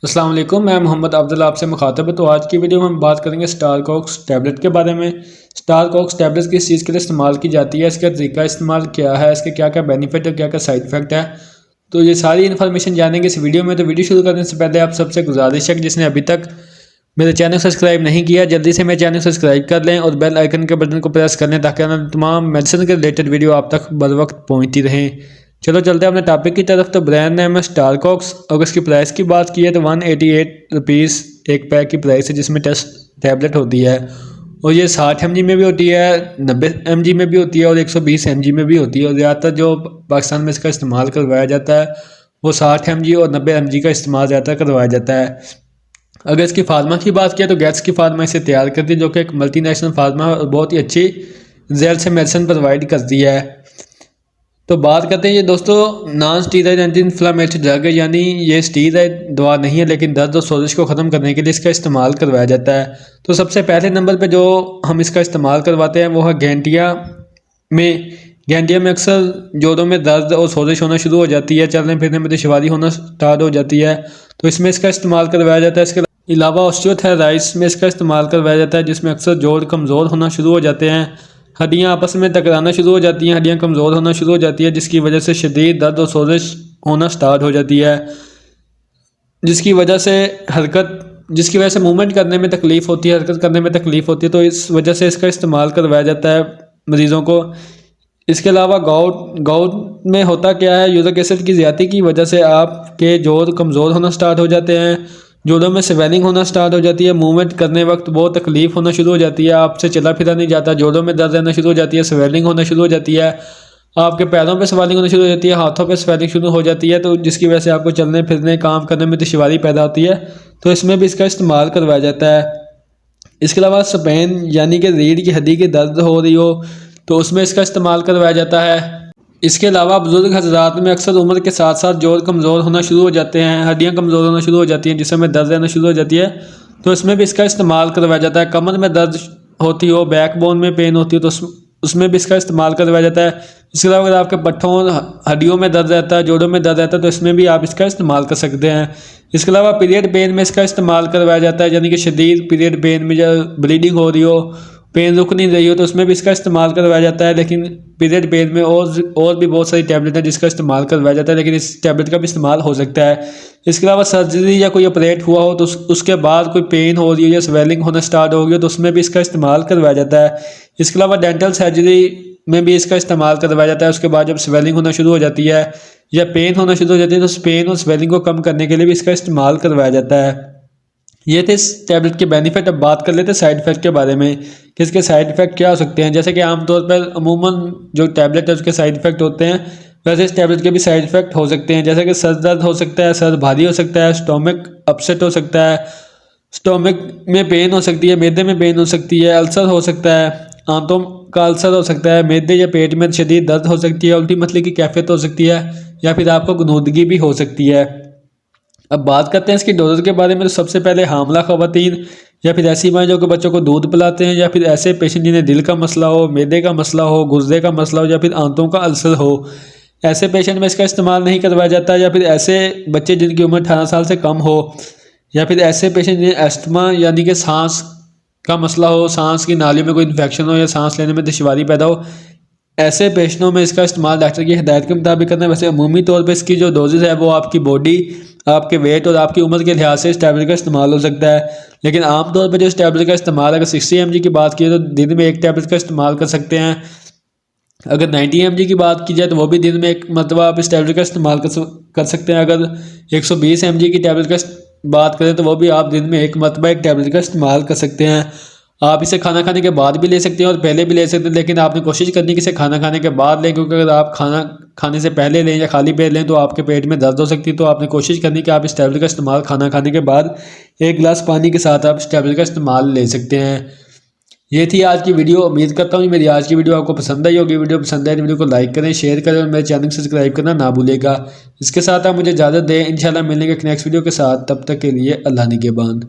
अस्सलाम वालेकुम, मैं मोहम्मद अब्दुल्ला आपसे मुखातब है। तो आज की वीडियो में हम बात करेंगे स्टारकॉक्स टैबलेट के बारे में। स्टारकॉक्स टैबलेट किस चीज़ के लिए इस्तेमाल की जाती है, इसका तरीका इस्तेमाल क्या है, इसके क्या क्या बेनिफिट और क्या क्या साइड इफेक्ट है, तो ये सारी इन्फॉर्मेशन जानेंगे इस वीडियो में। तो वीडियो शुरू करने से पहले आप सबसे गुजारिश है कि जिसने अभी तक मेरे चैनल सब्सक्राइब नहीं किया जल्दी से मेरे चैनल सब्सक्राइब कर लें और बेल आइकन के बटन को प्रेस कर लें ताकि आने तमाम मेडिसिन के रिलेटेड वीडियो आप तक बर वक्त पहुँचती रहें। चलो चलते हैं अपने टॉपिक की तरफ। तो ब्रांड नेम है स्टारकॉक्स। अगर इसकी प्राइस की बात की है तो 188 रुपीज़ एक पैक की प्राइस है जिसमें टेस्ट टैबलेट होती है और ये 60 mg में भी होती है, 90 mg में भी होती है और 120 mg में भी होती है। और ज़्यादातर जो पाकिस्तान में इसका इस्तेमाल करवाया जाता है वो 60 mg और 90 mg का इस्तेमाल ज़्यादातर करवाया जाता है। अगर इसकी फार्मा की बात किया तो गैट्स की फार्मा इसे तैयार करती है जो कि एक मल्टीनेशनल फार्मा और बहुत ही अच्छी रिजल्ट से मेडिसिन प्रोवाइड करती है। तो बात करते हैं ये दोस्तों non steroid anti inflammatory drug है, यानी ये स्टीरॉयड दवा नहीं है लेकिन दर्द और सोजिश को ख़त्म करने के लिए इसका इस्तेमाल करवाया जाता है। तो सबसे पहले नंबर पे जो हम इसका इस्तेमाल करवाते हैं वो है गैंटिया में अक्सर जोड़ों में दर्द और सोजिश होना शुरू हो जाती है, चलने फिरने में दुश्वारी होना स्टार्ट हो जाती है, तो इसमें इसका इस्तेमाल करवाया जाता है। इसके अलावा ऑस्टियोथायराइड्स में इसका इस्तेमाल करवाया जाता है जिसमें अक्सर जोड़ कमज़ोर होना शुरू हो जाते हैं, हड्डियां आपस में टकराना शुरू हो जाती हैं, हड्डियां कमज़ोर होना शुरू हो जाती है जिसकी वजह से शदीद दर्द और सोजिश होना स्टार्ट हो जाती है, जिसकी वजह से मूवमेंट करने में तकलीफ़ होती है, हरकत करने में तकलीफ़ होती है। तो इस वजह से इसका इस्तेमाल करवाया जाता है मरीज़ों को। इसके अलावा गाउट में होता क्या है, यूरिक एसिड की ज़्यादती की वजह से आपके जोड़ कमज़ोर होना स्टार्ट हो जाते हैं, जोड़ों में स्वेलिंग होना स्टार्ट हो जाती है, मूवमेंट करने वक्त बहुत तकलीफ़ होना शुरू हो जाती है, आपसे चला फिरा नहीं जाता, जोड़ों में दर्द रहना शुरू हो जाती है, स्वेलिंग होना शुरू हो जाती है, आपके पैरों पे स्वेलिंग होना शुरू हो जाती है, हाथों पे स्वेलिंग शुरू हो जाती है, तो जिसकी वजह से आपको चलने फिरने काम करने में दुश्वारी पैदा होती है। तो इसमें भी इसका इस्तेमाल करवाया जाता है। इसके अलावा स्पेन यानी कि रीढ़ की हड्डी की दर्द हो रही हो तो उसमें इसका इस्तेमाल करवाया जाता है। इसके अलावा बुजुर्ग हजरात में अक्सर उम्र के साथ साथ जोड़ कमज़ोर होना शुरू हो जाते हैं, हड्डियां कमज़ोर होना शुरू हो जाती हैं जिसमें दर्द रहना शुरू हो जाती है, तो इसमें भी इसका इस्तेमाल करवाया जाता है। कमर में दर्द होती हो, बैकबोन में पेन होती हो तो उसमें भी इसका इस्तेमाल करवाया जाता है। इसके अलावा अगर आपके पट्ठों हड्डियों में दर्द रहता है, जोड़ों में दर्द रहता है तो इसमें भी आप इसका इस्तेमाल कर सकते हैं। इसके अलावा पीरियड पेन में इसका इस्तेमाल करवाया जाता है, यानी कि शदीद पीरियड पेन में जब ब्लीडिंग हो रही हो, पेन रुक नहीं रही हो तो उसमें भी इसका इस्तेमाल करवाया जाता है। लेकिन पीरियड पेन में और भी बहुत सारी टैबलेट है जिसका इस्तेमाल करवाया जाता है, लेकिन इस टैबलेट का भी इस्तेमाल हो सकता है। इसके अलावा सर्जरी या कोई ऑपरेट हुआ हो तो उसके बाद कोई पेन हो रही हो या स्वेलिंग होना स्टार्ट हो गई हो तो उसमें भी इसका इस्तेमाल करवाया जाता है। इसके अलावा डेंटल सर्जरी में भी इसका इस्तेमाल करवाया जाता है। उसके बाद जब स्वेलिंग होना शुरू हो जाती है या पेन होना शुरू हो जाती है तो उस पेन और स्वेलिंग को कम करने के लिए भी इसका इस्तेमाल करवाया जाता है। ये थे इस टैबलेट के बेनिफिट। अब बात कर लेते हैं साइड इफेक्ट के बारे में कि इसके साइड इफेक्ट क्या हो सकते हैं। जैसे कि आमतौर पर अमूमन जो टैबलेट है उसके साइड इफेक्ट होते हैं, वैसे इस टैबलेट के भी साइड इफेक्ट हो सकते हैं, जैसे कि सर दर्द हो सकता है, सर भारी हो सकता है, स्टोमक अपसेट हो सकता है, स्टोमक में पेन हो सकती है, मैदे में पेन हो सकती है, अल्सर हो सकता है, आंतों का अल्सर हो सकता है, मैदे या पेट में शदीद दर्द हो सकती है, उल्टी मतली की कैफियत हो सकती है या फिर आपको गुनूदगी भी हो सकती है। अब बात करते हैं इसकी डोजेज के बारे में। तो सबसे पहले हामला ख़वातीन या फिर ऐसी माँ जो कि बच्चों को दूध पिलाते हैं या फिर ऐसे पेशेंट जिन्हें दिल का मसला हो, मैदे का मसला हो, गुर्दे का मसला हो या फिर आंतों का अल्सर हो, ऐसे पेशेंट में इसका इस्तेमाल नहीं करवाया जाता। या फिर ऐसे बच्चे जिनकी उम्र 18 साल से कम हो या फिर ऐसे पेशेंट जिन्हें अस्थमा यानी कि सांस का मसला हो, सांस की नालियों में कोई इन्फेक्शन हो या सांस लेने में दुश्वारी पैदा हो, ऐसे पेशेंटों में इसका इस्तेमाल डॉक्टर की हिदायत के मुताबिक करना है। वैसे अमूमी तौर पर इसकी जो डोजेज है वो आपकी बॉडी, आपके वेट और आपकी उम्र के लिहाज से इस टैबलेट का इस्तेमाल हो सकता है। लेकिन आमतौर पर जो इस टैबलेट का इस्तेमाल अगर 60 mg की बात की तो दिन में एक टैबलेट का इस्तेमाल कर सकते हैं। अगर 90 mg की बात की जाए तो वो भी दिन में एक मरतबा आप इस टैबलेट का इस्तेमाल कर सकते हैं। अगर 120 mg की टैबलेट का बात करें तो वो भी आप दिन में एक मरतबा एक टैबलेट का इस्तेमाल कर सकते हैं। आप इसे खाना खाने के बाद भी ले सकते हैं और पहले भी ले सकते हैं, लेकिन आपने कोशिश करनी है कि इसे खाना खाने के बाद लें, क्योंकि अगर आप खाना खाने से पहले लें या खाली पेट लें तो आपके पेट में दर्द हो सकती है। तो आपने कोशिश करनी है कि आप इस टैबलेट का इस्तेमाल खाना खाने के बाद एक गिलास पानी के साथ आप इस टैबलेट का इस्तेमाल ले सकते हैं। ये थी आज की वीडियो। उम्मीद करता हूँ मेरी आज की वीडियो आपको पसंद आई होगी। वीडियो पसंद आए तो वीडियो को लाइक करें, शेयर करें और मेरे चैनल को सब्सक्राइब करना ना भूलेगा। इसके साथ आप मुझे इजाज़त दें। इंशाल्लाह मिलेंगे एक नेक्स्ट वीडियो के साथ। तब तक के लिए अल्लाह निगहबान।